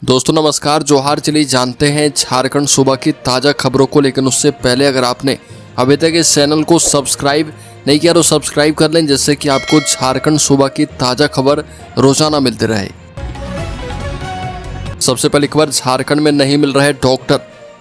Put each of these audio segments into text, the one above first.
दोस्तों नमस्कार, जोहार। चलिए जानते हैं झारखंड सूबा की ताज़ा खबरों को। लेकिन उससे पहले अगर आपने अभी तक इस चैनल को सब्सक्राइब नहीं किया तो सब्सक्राइब कर लें, जिससे कि आपको झारखंड सूबा की ताज़ा खबर रोजाना मिलती रहे। सबसे पहली खबर, झारखंड में नहीं मिल रहे डॉक्टर।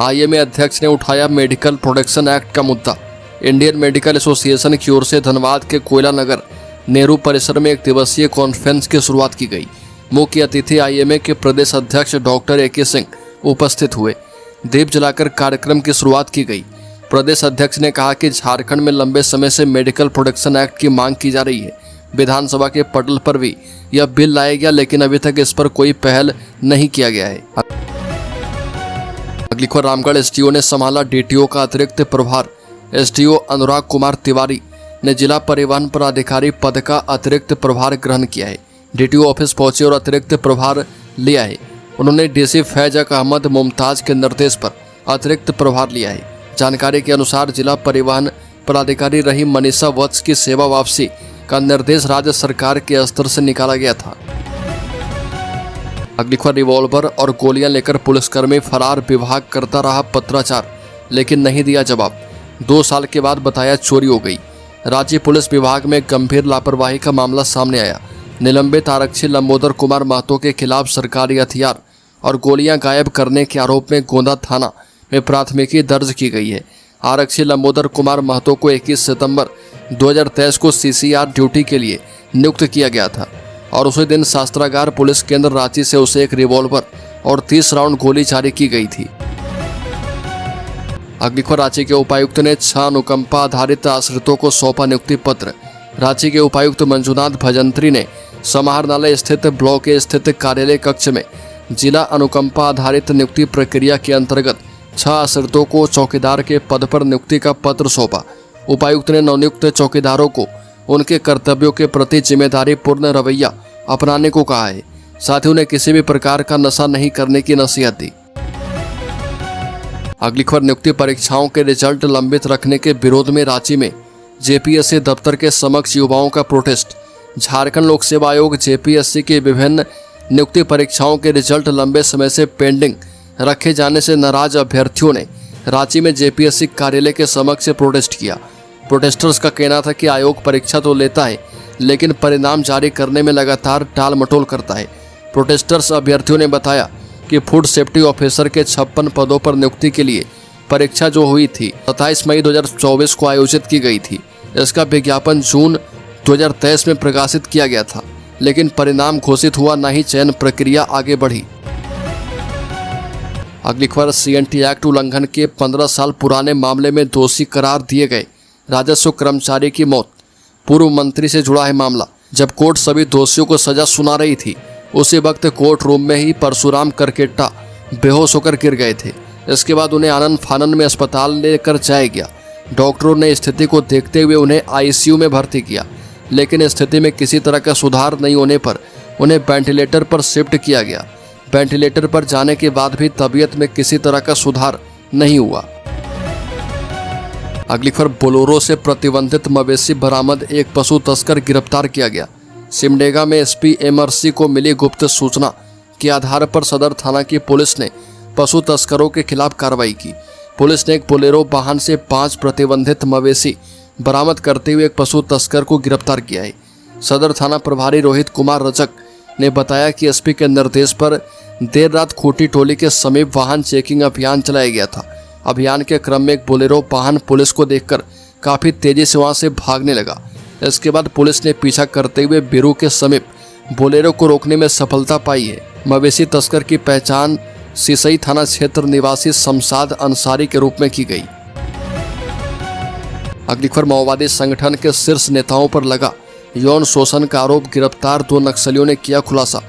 आईएमए अध्यक्ष ने उठाया मेडिकल प्रोटेक्शन एक्ट का मुद्दा। इंडियन मेडिकल एसोसिएशन की ओर से धनबाद के कोयला नगर नेहरू परिसर में एक दिवसीय कॉन्फ्रेंस की शुरुआत की गई। मुख्य अतिथि आईएमए के प्रदेश अध्यक्ष डॉक्टर ए के सिंह उपस्थित हुए। दीप जलाकर कार्यक्रम की शुरुआत की गई। प्रदेश अध्यक्ष ने कहा कि झारखंड में लंबे समय से मेडिकल प्रोटेक्शन एक्ट की मांग की जा रही है। विधानसभा के पटल पर भी यह बिल लाया गया, लेकिन अभी तक इस पर कोई पहल नहीं किया गया है। अगली खबर, रामगढ़ एसडीओ ने संभाला डीटीओ का अतिरिक्त प्रभार। एसडीओ अनुराग कुमार तिवारी ने जिला परिवहन पदाधिकारी पद का अतिरिक्त प्रभार ग्रहण किया है। डीटीओ ऑफिस पहुंचे और अतिरिक्त प्रभार लिया है। उन्होंने डीसी फैजक अहमद मुमताज के निर्देश पर अतिरिक्त प्रभार लिया है। जानकारी के अनुसार जिला परिवहन पदाधिकारी रही मनीषा वत्स की सेवा वापसी का निर्देश राज्य सरकार के स्तर से निकाला गया था। अगली खबर, रिवॉल्वर और गोलियां लेकर पुलिसकर्मी फरार। विभाग करता रहा पत्राचार लेकिन नहीं दिया जवाब। 2 साल के बाद बताया चोरी हो गई। राज्य पुलिस विभाग में गंभीर लापरवाही का मामला सामने आया। निलंबित आरक्षी लंबोदर कुमार महतो के खिलाफ सरकारी हथियार और गोलियां गायब करने के आरोप में गोंदा थाना में प्राथमिकी दर्ज की गई है। आरक्षी लंबोदर कुमार महतो को 21 सितंबर 2023 को सीसीआर ड्यूटी के लिए नियुक्त किया गया था और उसी दिन शास्त्रागार पुलिस केंद्र रांची से उसे एक रिवॉल्वर और 30 राउंड गोली जारी की गई थी। अगली खबर, रांची के उपायुक्त ने 6 अनुकंपा आधारित आश्रितों को सौंपा नियुक्ति पत्र। रांची के उपायुक्त मंजुनाथ भजंत्री ने समाहरणालय स्थित ब्लॉक ए स्थित कार्यालय कक्ष में जिला अनुकंपा आधारित नियुक्ति प्रक्रिया के अंतर्गत 6 आश्रितों को चौकीदार के पद पर नियुक्ति का पत्र सौंपा। उपायुक्त ने नवनियुक्त चौकीदारों को उनके कर्तव्यों के प्रति जिम्मेदारी पूर्ण रवैया अपनाने को कहा है। साथ ही उन्हें किसी भी प्रकार का नशा नहीं करने की नसीहत दी। अगली खबर, नियुक्ति परीक्षाओं के रिजल्ट लंबित रखने के विरोध में रांची में जेपीएससी दफ्तर के समक्ष युवाओं का प्रोटेस्ट। झारखंड लोक सेवा आयोग जेपीएससी की विभिन्न नियुक्ति परीक्षाओं के रिजल्ट लंबे समय से पेंडिंग रखे जाने से नाराज अभ्यर्थियों ने रांची में जेपीएससी कार्यालय के समक्ष प्रोटेस्ट किया। प्रोटेस्टर्स का कहना था कि आयोग परीक्षा तो लेता है, लेकिन परिणाम जारी करने में लगातार टाल मटोल करता है। प्रोटेस्टर्स अभ्यर्थियों ने बताया कि फूड सेफ्टी ऑफिसर के 56 पदों पर नियुक्ति के लिए परीक्षा जो हुई थी 27 मई 2024 को आयोजित की गई थी। इसका विज्ञापन जून 2023 में प्रकाशित किया गया था, लेकिन परिणाम घोषित हुआ, न ही चयन प्रक्रिया आगे बढ़ी। अगली खबर, सीएनटी एक्ट उल्लंघन के 15 साल पुराने मामले में दोषी करार दिए गए राजस्व कर्मचारी की मौत। पूर्व मंत्री से जुड़ा है मामला। जब कोर्ट सभी दोषियों को सजा सुना रही थी, उसी वक्त कोर्ट रूम में ही परशुराम करकेट्टा बेहोश होकर गिर गए थे। इसके बाद उन्हें आनन फानन में अस्पताल लेकर जाया गया। डॉक्टरों ने स्थिति को देखते हुए उन्हें आईसीयू में भर्ती किया, लेकिन स्थिति में किसी तरह का सुधार नहीं होने पर उन्हें वेंटिलेटर पर शिफ्ट किया गया। वेंटिलेटर पर जाने के बाद भी तबीयत में किसी तरह का सुधार नहीं हुआ। अगली खबर, बोलेरो से प्रतिबंधित मवेशी बरामद। एक पशु तस्कर गिरफ्तार किया गया। सिमडेगा में एसपी एमआरसी को मिली गुप्त सूचना के आधार पर सदर थाना की पुलिस ने पशु तस्करों के खिलाफ कार्रवाई की। पुलिस ने एक बोलेरो वाहन से 5 प्रतिबंधित मवेशी बरामद करते हुए एक पशु तस्कर को गिरफ्तार किया है। सदर थाना प्रभारी रोहित कुमार रजक ने बताया कि एसपी के निर्देश पर देर रात खूंटी टोली के समीप वाहन चेकिंग अभियान चलाया गया था। अभियान के क्रम में एक बोलेरो वाहन पुलिस को देखकर काफी तेजी से वहां से भागने लगा। इसके बाद पुलिस ने पीछा करते हुए बिरू के समीप बोलेरो को रोकने में सफलता पाई है। मवेशी तस्कर की पहचान सिसई थाना क्षेत्र निवासी शमशाद अंसारी के रूप में की गई। अगली खबर, माओवादी संगठन के शीर्ष नेताओं पर लगा यौन शोषण का आरोप। गिरफ्तार 2 नक्सलियों ने किया खुलासा।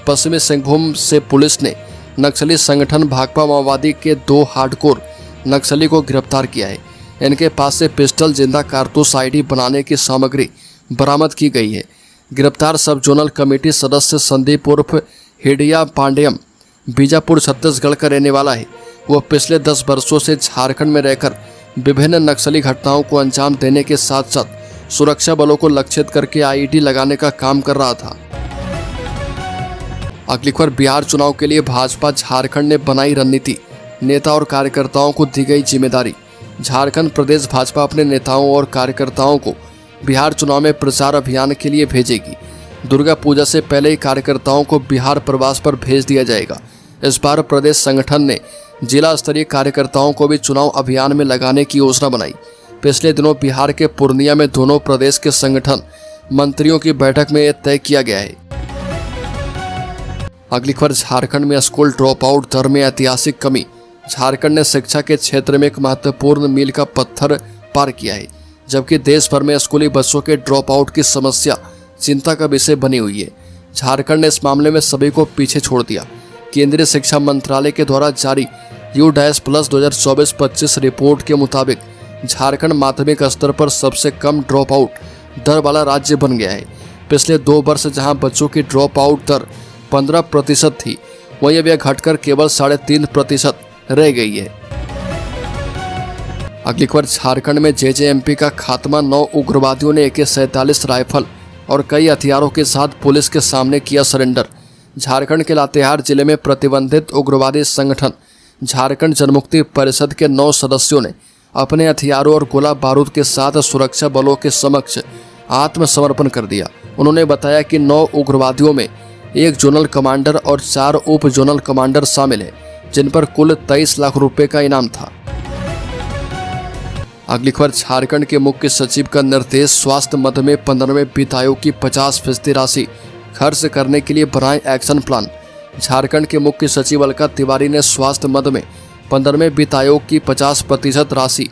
पश्चिमी सिंहभूम से पुलिस ने नक्सली संगठन भाकपा माओवादी के 2 हार्डकोर नक्सली को गिरफ्तार किया है। इनके पास से पिस्टल, जिंदा कारतूस, आईडी बनाने की सामग्री बरामद की गई है। गिरफ्तार सब जोनल कमेटी सदस्य संदीप उर्फ हिडिया पांडेयम बीजापुर छत्तीसगढ़ का रहने वाला है। वह पिछले 10 वर्षों से झारखंड में रहकर विभिन्न नक्सली घटनाओं को अंजाम देने के साथ साथ सुरक्षा बलों को लक्षित करके आईडी लगाने का काम कर रहा था। अगली खबर, बिहार चुनाव के लिए भाजपा झारखंड ने बनाई रणनीति, नेता और कार्यकर्ताओं को दी गई जिम्मेदारी। झारखंड प्रदेश भाजपा अपने नेताओं और कार्यकर्ताओं को बिहार चुनाव में प्रचार अभियान के लिए भेजेगी। दुर्गा पूजा से पहले ही कार्यकर्ताओं को बिहार प्रवास पर भेज दिया जाएगा। इस बार प्रदेश संगठन ने जिला स्तरीय कार्यकर्ताओं को भी चुनाव अभियान में लगाने की योजना बनाई। पिछले दिनों बिहार के पूर्णिया में दोनों प्रदेश के संगठन मंत्रियों की बैठक में यह तय किया गया है। अगली खबर, झारखंड में स्कूल ड्रॉप आउट दर में ऐतिहासिक कमी। झारखंड ने शिक्षा के क्षेत्र में एक महत्वपूर्ण मील का पत्थर पार किया है, जबकि देश भर में स्कूली बच्चों के ड्रॉप आउट की समस्या चिंता का विषय बनी हुई है। झारखंड ने इस मामले में सभी को पीछे छोड़ दिया। केंद्रीय शिक्षा मंत्रालय के द्वारा जारी U+ 2024-25 रिपोर्ट के मुताबिक झारखंड माध्यमिक स्तर पर सबसे कम ड्रॉप आउट दर वाला राज्य बन गया है। पिछले 2 वर्ष जहां बच्चों की ड्रॉप आउट दर 15% थी, वहीं अब यह घटकर केवल 3.5% रह गई है। अगली खबर, झारखंड में JJMP का खात्मा। 9 उग्रवादियों ने AK-47 राइफल और कई हथियारों के साथ पुलिस के सामने किया सरेंडर। झारखंड के लातेहार जिले में प्रतिबंधित उग्रवादी संगठन झारखंड जनमुक्ति परिषद के 9 सदस्यों ने अपने हथियारों और गोला बारूद के साथ सुरक्षा बलों के समक्ष आत्मसमर्पण कर दिया। उन्होंने बताया कि 9 उग्रवादियों में 1 जोनल कमांडर और 4 उप जोनल कमांडर शामिल है, जिन पर कुल 23 लाख रुपए का इनाम था। अगली खबर, झारखंड के मुख्य सचिव का निर्देश, स्वास्थ्य मद में 15वें वित्त आयोग की 50% राशि खर्च करने के लिए बनाए एक्शन प्लान। झारखंड के मुख्य सचिव अलका तिवारी ने स्वास्थ्य मद में 15वें वित्त आयोग की 50% राशि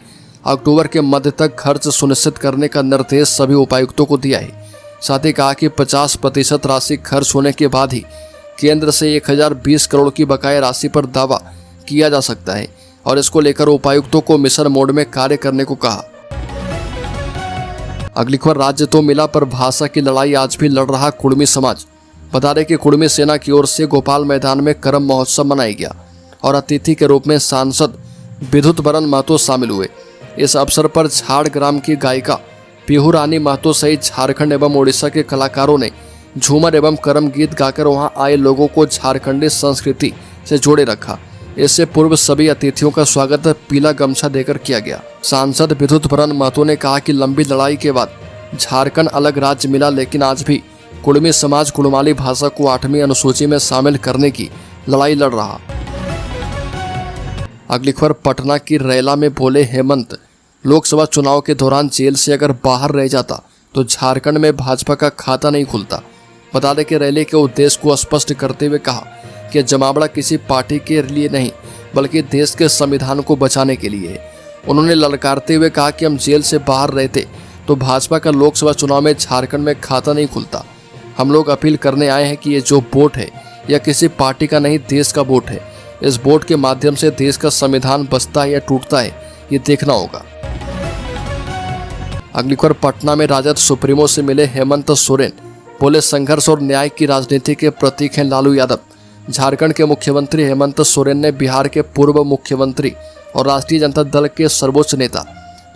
अक्टूबर के मध्य तक खर्च सुनिश्चित करने का निर्देश सभी उपायुक्तों को दिया है। साथ ही कहा कि 50% राशि खर्च होने के बाद ही केंद्र से 1020 करोड़ की बकाया राशि पर दावा किया जा सकता है और इसको लेकर उपायुक्तों को मिशन मोड में कार्य करने को कहा। अगली खबर, राज्य तो मिला पर भाषा की लड़ाई आज भी लड़ रहा कुड़मी समाज। बता दें कि कुड़मी सेना की ओर से गोपाल मैदान में करम महोत्सव मनाया गया और अतिथि के रूप में सांसद विद्युत बरन महतो शामिल हुए। इस अवसर पर झाड़ग्राम की गायिका पीहू रानी महतो सहित झारखंड एवं ओडिशा के कलाकारों ने झूमर एवं करम गीत गाकर वहां आए लोगों को झारखंडी संस्कृति से जोड़े रखा। इससे पूर्व सभी अतिथियों का स्वागत पीला गमछा देकर किया गया। सांसद विद्युत बरन महतो ने कहा कि लंबी लड़ाई के बाद झारखंड अलग राज्य मिला, लेकिन आज भी कुड़मी समाज कुड़माली भाषा को 8वीं अनुसूची में शामिल करने की लड़ाई लड़ रहा। अगली खबर, पटना की रैला में बोले हेमंत, लोकसभा चुनाव के दौरान जेल से अगर बाहर रह जाता तो झारखंड में भाजपा का खाता नहीं खुलता। बता दें कि रैली के उद्देश्य को स्पष्ट करते हुए कहा कि जमावड़ा किसी पार्टी के लिए नहीं बल्कि देश के संविधान को बचाने के लिए है। उन्होंने ललकारते हुए कहा कि हम जेल से बाहर रहते तो भाजपा का लोकसभा चुनाव में झारखंड में खाता नहीं खुलता। हम लोग अपील करने आए हैं कि ये जो वोट है यह किसी पार्टी का नहीं, देश का वोट है। इस वोट के माध्यम से देश का संविधान बचता है या टूटता है, ये देखना होगा। अगली खबर, पटना में राजद सुप्रीमो से मिले हेमंत सोरेन, बोले संघर्ष और न्याय की राजनीति के प्रतीक हैं लालू यादव। झारखंड के मुख्यमंत्री हेमंत सोरेन ने बिहार के पूर्व मुख्यमंत्री और राष्ट्रीय जनता दल के सर्वोच्च नेता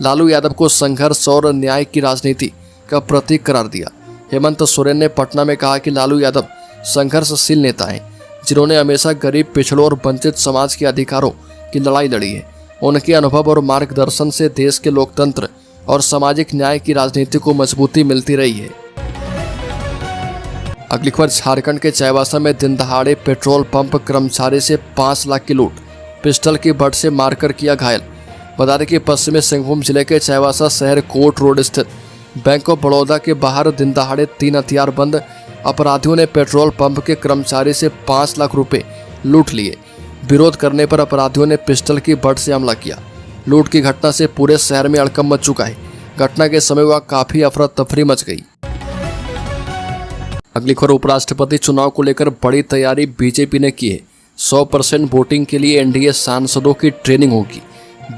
लालू यादव को संघर्ष और न्याय की राजनीति का प्रतीक करार दिया। हेमंत सोरेन ने पटना में कहा कि लालू यादव संघर्षशील नेता हैं, जिन्होंने हमेशा गरीब, पिछड़ों और वंचित समाज के अधिकारों की लड़ाई लड़ी है। उनके अनुभव और मार्गदर्शन से देश के लोकतंत्र और सामाजिक न्याय की राजनीति को मजबूती मिलती रही है। अगली खबर, झारखंड के चाईबासा में दिन दहाड़े पेट्रोल पंप कर्मचारी से 5 लाख की लूट, पिस्टल की बट से मारकर किया घायल। बता दें कि पश्चिमी सिंहभूम जिले के चाईबासा शहर कोर्ट रोड स्थित बैंक ऑफ बड़ौदा के बाहर दिन दहाड़े 3 हथियारबंद अपराधियों ने पेट्रोल पंप के कर्मचारी से 5 लाख रुपए लूट लिए। विरोध करने पर अपराधियों ने पिस्टल की बट से हमला किया। लूट की घटना से पूरे शहर में हड़कंप मच चुका है। घटना के समय वहां काफी अफरा तफरी मच गई। अगली खबर, उपराष्ट्रपति चुनाव को लेकर बड़ी तैयारी बीजेपी ने की है। 100% वोटिंग के लिए एनडीए सांसदों की ट्रेनिंग होगी।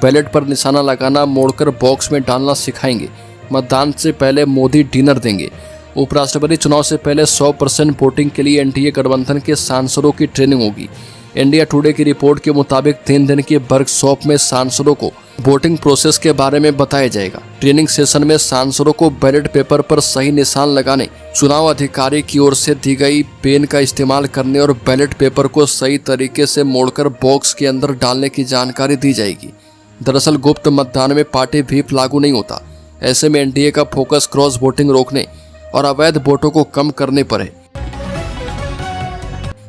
बैलेट पर निशाना लगाना, मोड़कर बॉक्स में डालना सिखाएंगे। मतदान से पहले मोदी डिनर देंगे। उपराष्ट्रपति चुनाव से पहले 100% वोटिंग के लिए एनडीए गठबंधन के सांसदों की ट्रेनिंग होगी। इंडिया टुडे की रिपोर्ट के मुताबिक 3 दिन के वर्कशॉप में सांसदों को वोटिंग प्रोसेस के बारे में बताया जाएगा। ट्रेनिंग सेशन में सांसदों को बैलेट पेपर पर सही निशान लगाने चुनाव अधिकारी की ओर से दी गई पेन का इस्तेमाल करने और बैलेट पेपर को सही तरीके से मोड़कर बॉक्स के अंदर डालने की जानकारी दी जाएगी। दरअसल गुप्त मतदान में पार्टी व्हिप लागू नहीं होता। ऐसे में एनडीए का फोकस क्रॉस वोटिंग रोकने और अवैध वोटों को कम करने पर है।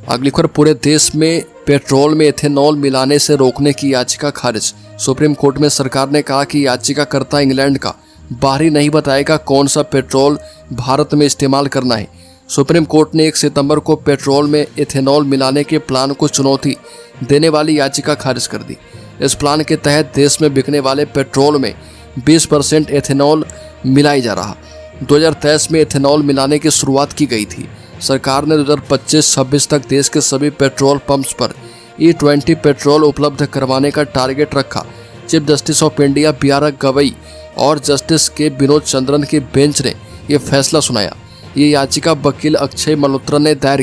अगली खबर, पूरे देश में पेट्रोल में एथेनॉल मिलाने से रोकने की याचिका खारिज। सुप्रीम कोर्ट में सरकार ने कहा कि याचिकाकर्ता इंग्लैंड का बाहरी नहीं बताएगा कौन सा पेट्रोल भारत में इस्तेमाल करना है। सुप्रीम कोर्ट ने 1 सितंबर को पेट्रोल में एथेनॉल मिलाने के प्लान को चुनौती देने वाली याचिका खारिज कर दी। इस प्लान के तहत देश में बिकने वाले पेट्रोल में 20% एथेनॉल मिलाई जा रहा। 2023 में एथेनॉल मिलाने की शुरुआत की गई थी। सरकार ने 2025-26 तक देश के सभी पेट्रोल पंप्स पर E20 पेट्रोल उपलब्ध करवाने का टारगेट रखा। Chief justice of India BR Gavai और जस्टिस के विनोद चंद्रन की बेंच ने यह फैसला सुनाया। ये याचिका वकील अक्षय मल्होत्रा ने दायर